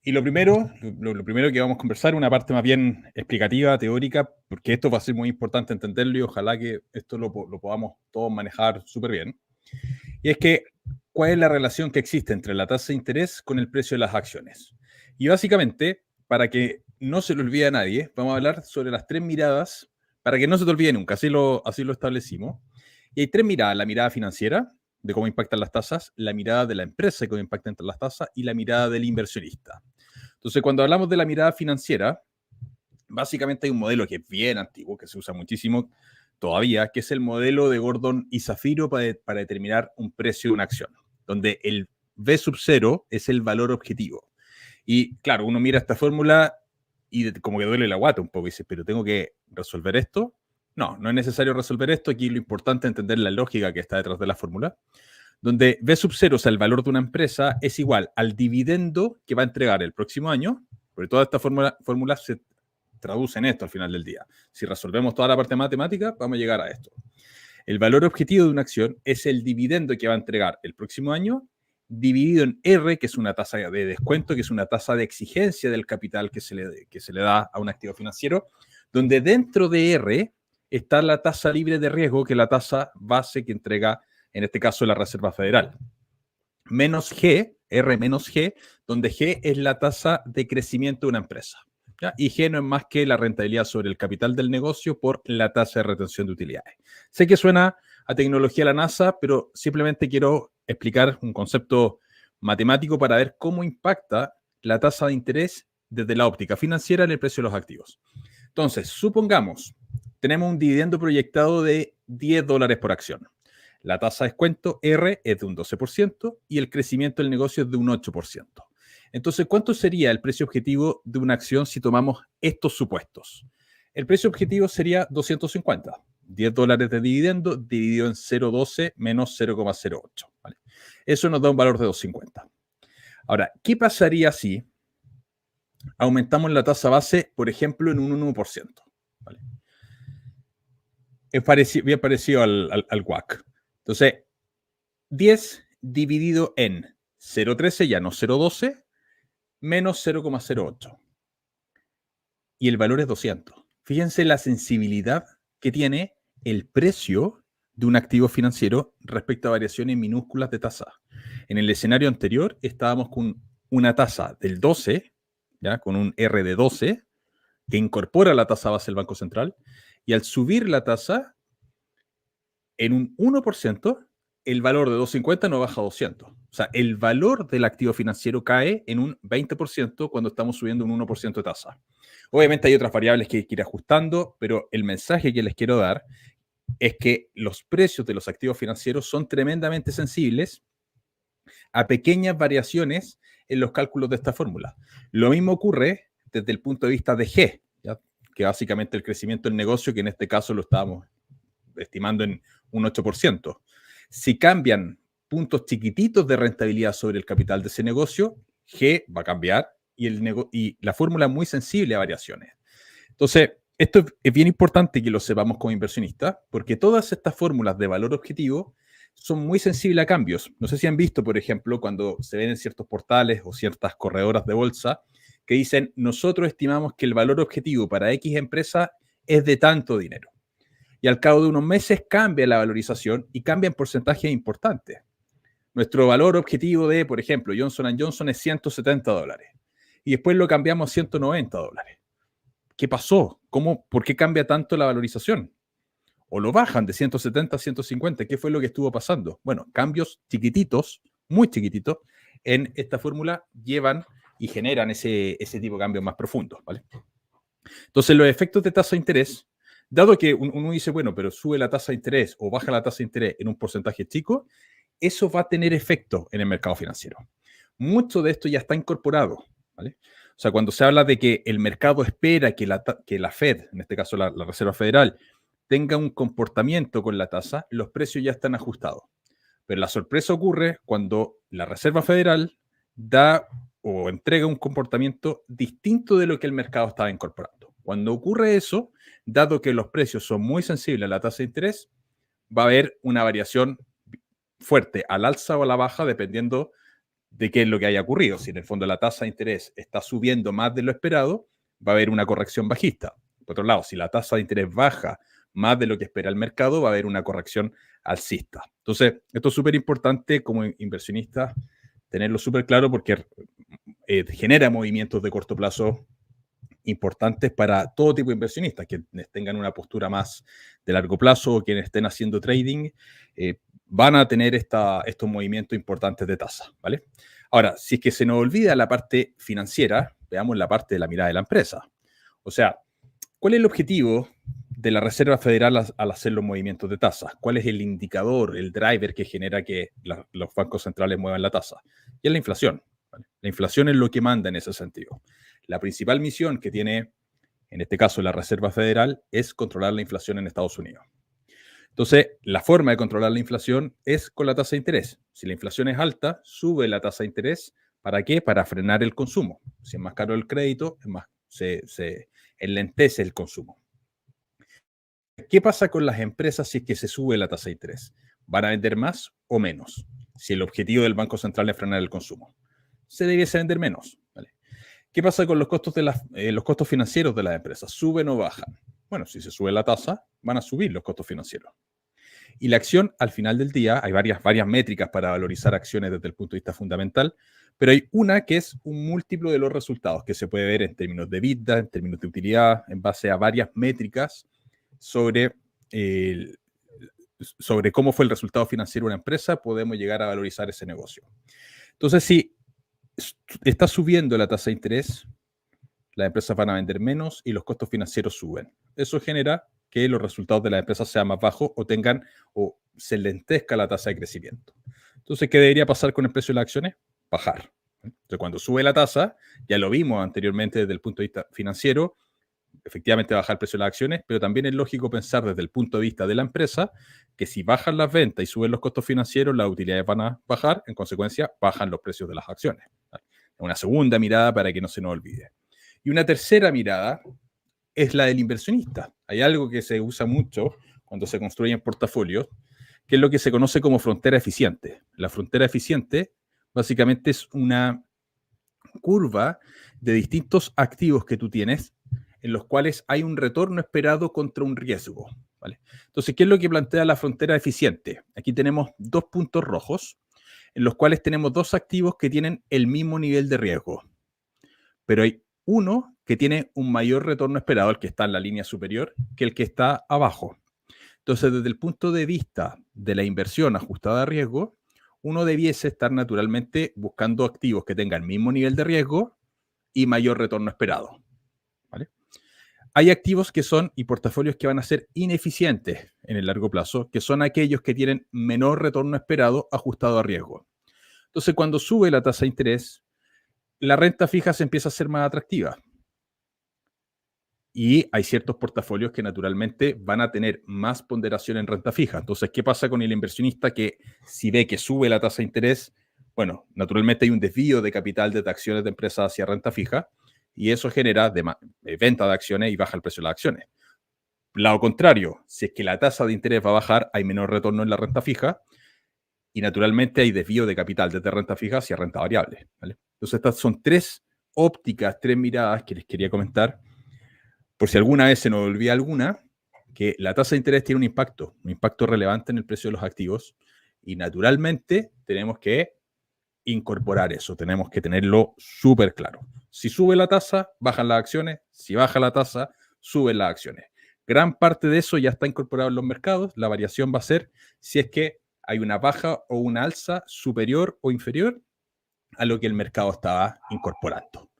Y lo primero que vamos a conversar, una parte más bien explicativa, teórica, porque esto va a ser muy importante entenderlo y ojalá que esto lo podamos todos manejar súper bien. Y es que, ¿cuál es la relación que existe entre la tasa de interés con el precio de las acciones? Y básicamente, para que no se lo olvide a nadie, vamos a hablar sobre las tres miradas, para que no se te olvide nunca, así lo establecimos. Y hay tres miradas: la mirada financiera, de cómo impactan las tasas, la mirada de la empresa, de cómo impactan las tasas, y la mirada del inversionista. Entonces, cuando hablamos de la mirada financiera, básicamente hay un modelo que es bien antiguo, que se usa muchísimo todavía, que es el modelo de Gordon y Zafiro para determinar un precio de una acción, donde el V sub 0 es el valor objetivo. Y claro, uno mira esta fórmula y como que duele la guata un poco y dice, pero tengo que resolver esto. No, no es necesario resolver esto. Aquí lo importante es entender la lógica que está detrás de la fórmula, donde V sub 0, o sea, el valor de una empresa, es igual al dividendo que va a entregar el próximo año, porque toda esta fórmula se traduce en esto al final del día. Si resolvemos toda la parte matemática, vamos a llegar a esto. El valor objetivo de una acción es el dividendo que va a entregar el próximo año, dividido en R, que es una tasa de descuento, que es una tasa de exigencia del capital que se le da a un activo financiero, donde dentro de R está la tasa libre de riesgo, que es la tasa base que entrega, en este caso, la Reserva Federal. Menos G, R menos G, donde G es la tasa de crecimiento de una empresa. ¿Ya? Y G no es más que la rentabilidad sobre el capital del negocio por la tasa de retención de utilidades. Sé que suena a tecnología de la NASA, pero simplemente quiero explicar un concepto matemático para ver cómo impacta la tasa de interés desde la óptica financiera en el precio de los activos. Entonces, supongamos, tenemos un dividendo proyectado de $10 por acción. La tasa de descuento R es de un 12% y el crecimiento del negocio es de un 8%. Entonces, ¿cuánto sería el precio objetivo de una acción si tomamos estos supuestos? El precio objetivo sería 250. $10 de dividendo dividido en 0,12 menos 0,08. ¿Vale? Eso nos da un valor de 250. Ahora, ¿qué pasaría si aumentamos la tasa base, por ejemplo, en un 1%? ¿Vale? Es bien parecido al WACC. Entonces, 10 dividido en 0,13, ya no 0,12, menos 0,08. Y el valor es 200. Fíjense la sensibilidad que tiene el precio de un activo financiero respecto a variaciones minúsculas de tasa. En el escenario anterior estábamos con una tasa del 12, ¿ya? Con un R de 12, que incorpora la tasa base del Banco Central, y al subir la tasa en un 1%, el valor de 250 no baja a 200. O sea, el valor del activo financiero cae en un 20% cuando estamos subiendo un 1% de tasa. Obviamente hay otras variables que hay que ir ajustando, pero el mensaje que les quiero dar es que los precios de los activos financieros son tremendamente sensibles a pequeñas variaciones en los cálculos de esta fórmula. Lo mismo ocurre desde el punto de vista de G, ¿ya? Que básicamente el crecimiento del negocio, que en este caso lo estábamos estimando en un 8%. Si cambian puntos chiquititos de rentabilidad sobre el capital de ese negocio, G va a cambiar y la fórmula es muy sensible a variaciones. Entonces, esto es bien importante que lo sepamos como inversionistas, porque todas estas fórmulas de valor objetivo son muy sensibles a cambios. No sé si han visto, por ejemplo, cuando se ven en ciertos portales o ciertas corredoras de bolsa que dicen, nosotros estimamos que el valor objetivo para X empresa es de tanto dinero. Y al cabo de unos meses cambia la valorización y cambia en porcentajes importantes. Nuestro valor objetivo de, por ejemplo, Johnson & Johnson es $170 y después lo cambiamos a $190. ¿Qué pasó? ¿Por qué cambia tanto la valorización? O lo bajan de 170 a 150. ¿Qué fue lo que estuvo pasando? Bueno, cambios chiquititos, muy chiquititos, en esta fórmula llevan y generan ese tipo de cambios más profundos, ¿vale? Entonces, los efectos de tasa de interés, dado que uno dice, bueno, pero sube la tasa de interés o baja la tasa de interés en un porcentaje chico, eso va a tener efecto en el mercado financiero. Mucho de esto ya está incorporado, ¿vale? O sea, cuando se habla de que el mercado espera que la Fed, en este caso la Reserva Federal, tenga un comportamiento con la tasa, los precios ya están ajustados. Pero la sorpresa ocurre cuando la Reserva Federal da o entrega un comportamiento distinto de lo que el mercado estaba incorporando. Cuando ocurre eso, dado que los precios son muy sensibles a la tasa de interés, va a haber una variación fuerte al alza o a la baja dependiendo de qué es lo que haya ocurrido. Si en el fondo la tasa de interés está subiendo más de lo esperado, va a haber una corrección bajista. Por otro lado, si la tasa de interés baja más de lo que espera el mercado, va a haber una corrección alcista. Entonces, esto es súper importante como inversionista tenerlo súper claro porque genera movimientos de corto plazo importantes para todo tipo de inversionistas, que tengan una postura más de largo plazo o quienes estén haciendo trading, van a tener estos movimientos importantes de tasa, ¿vale? Ahora, si es que se nos olvida la parte financiera, veamos la parte de la mirada de la empresa. O sea, ¿cuál es el objetivo de la Reserva Federal al hacer los movimientos de tasa? ¿Cuál es el indicador, el driver que genera que los bancos centrales muevan la tasa? Y es la inflación, ¿vale? La inflación es lo que manda en ese sentido. La principal misión que tiene, en este caso, la Reserva Federal es controlar la inflación en Estados Unidos. Entonces, la forma de controlar la inflación es con la tasa de interés. Si la inflación es alta, sube la tasa de interés. ¿Para qué? Para frenar el consumo. Si es más caro el crédito, se enlentece el consumo. ¿Qué pasa con las empresas si es que se sube la tasa de interés? ¿Van a vender más o menos? Si el objetivo del Banco Central es frenar el consumo. Se debiese vender menos, ¿vale? ¿Qué pasa con los costos, los costos financieros de las empresas? ¿Suben o bajan? Bueno, si se sube la tasa, van a subir los costos financieros. Y la acción, al final del día, hay varias métricas para valorizar acciones desde el punto de vista fundamental, pero hay una que es un múltiplo de los resultados, que se puede ver en términos de EBITDA, en términos de utilidad, en base a varias métricas sobre cómo fue el resultado financiero de una empresa, podemos llegar a valorizar ese negocio. Entonces, si está subiendo la tasa de interés, las empresas van a vender menos y los costos financieros suben. Eso genera que los resultados de las empresas sean más bajos o se lentezca la tasa de crecimiento. Entonces, ¿qué debería pasar con el precio de las acciones? Bajar. Entonces, cuando sube la tasa, ya lo vimos anteriormente desde el punto de vista financiero, efectivamente baja el precio de las acciones, pero también es lógico pensar desde el punto de vista de la empresa que si bajan las ventas y suben los costos financieros, las utilidades van a bajar, en consecuencia, bajan los precios de las acciones. Una segunda mirada para que no se nos olvide. Y una tercera mirada es la del inversionista. Hay algo que se usa mucho cuando se construyen portafolios, que es lo que se conoce como frontera eficiente. La frontera eficiente básicamente es una curva de distintos activos que tú tienes en los cuales hay un retorno esperado contra un riesgo, ¿vale? Entonces, ¿qué es lo que plantea la frontera eficiente? Aquí tenemos dos puntos rojos en los cuales tenemos dos activos que tienen el mismo nivel de riesgo, pero hay uno que tiene un mayor retorno esperado, el que está en la línea superior, que el que está abajo. Entonces, desde el punto de vista de la inversión ajustada a riesgo, uno debiese estar naturalmente buscando activos que tengan el mismo nivel de riesgo y mayor retorno esperado, ¿vale? Hay activos que son y portafolios que van a ser ineficientes en el largo plazo, que son aquellos que tienen menor retorno esperado ajustado a riesgo. Entonces, cuando sube la tasa de interés, la renta fija se empieza a ser más atractiva. Y hay ciertos portafolios que naturalmente van a tener más ponderación en renta fija. Entonces, ¿qué pasa con el inversionista que si ve que sube la tasa de interés? Bueno, naturalmente hay un desvío de capital de acciones de empresas hacia renta fija y eso genera venta de acciones y baja el precio de las acciones. Lado contrario, si es que la tasa de interés va a bajar, hay menor retorno en la renta fija y naturalmente hay desvío de capital desde renta fija hacia renta variable, ¿vale? Entonces, estas son tres ópticas, tres miradas que les quería comentar, por si alguna vez se nos olvida alguna, que la tasa de interés tiene un impacto relevante en el precio de los activos y naturalmente tenemos que incorporar eso, tenemos que tenerlo súper claro. Si sube la tasa, bajan las acciones, si baja la tasa, suben las acciones. Gran parte de eso ya está incorporado en los mercados, la variación va a ser si es que hay una baja o una alza superior o inferior a lo que el mercado estaba incorporando.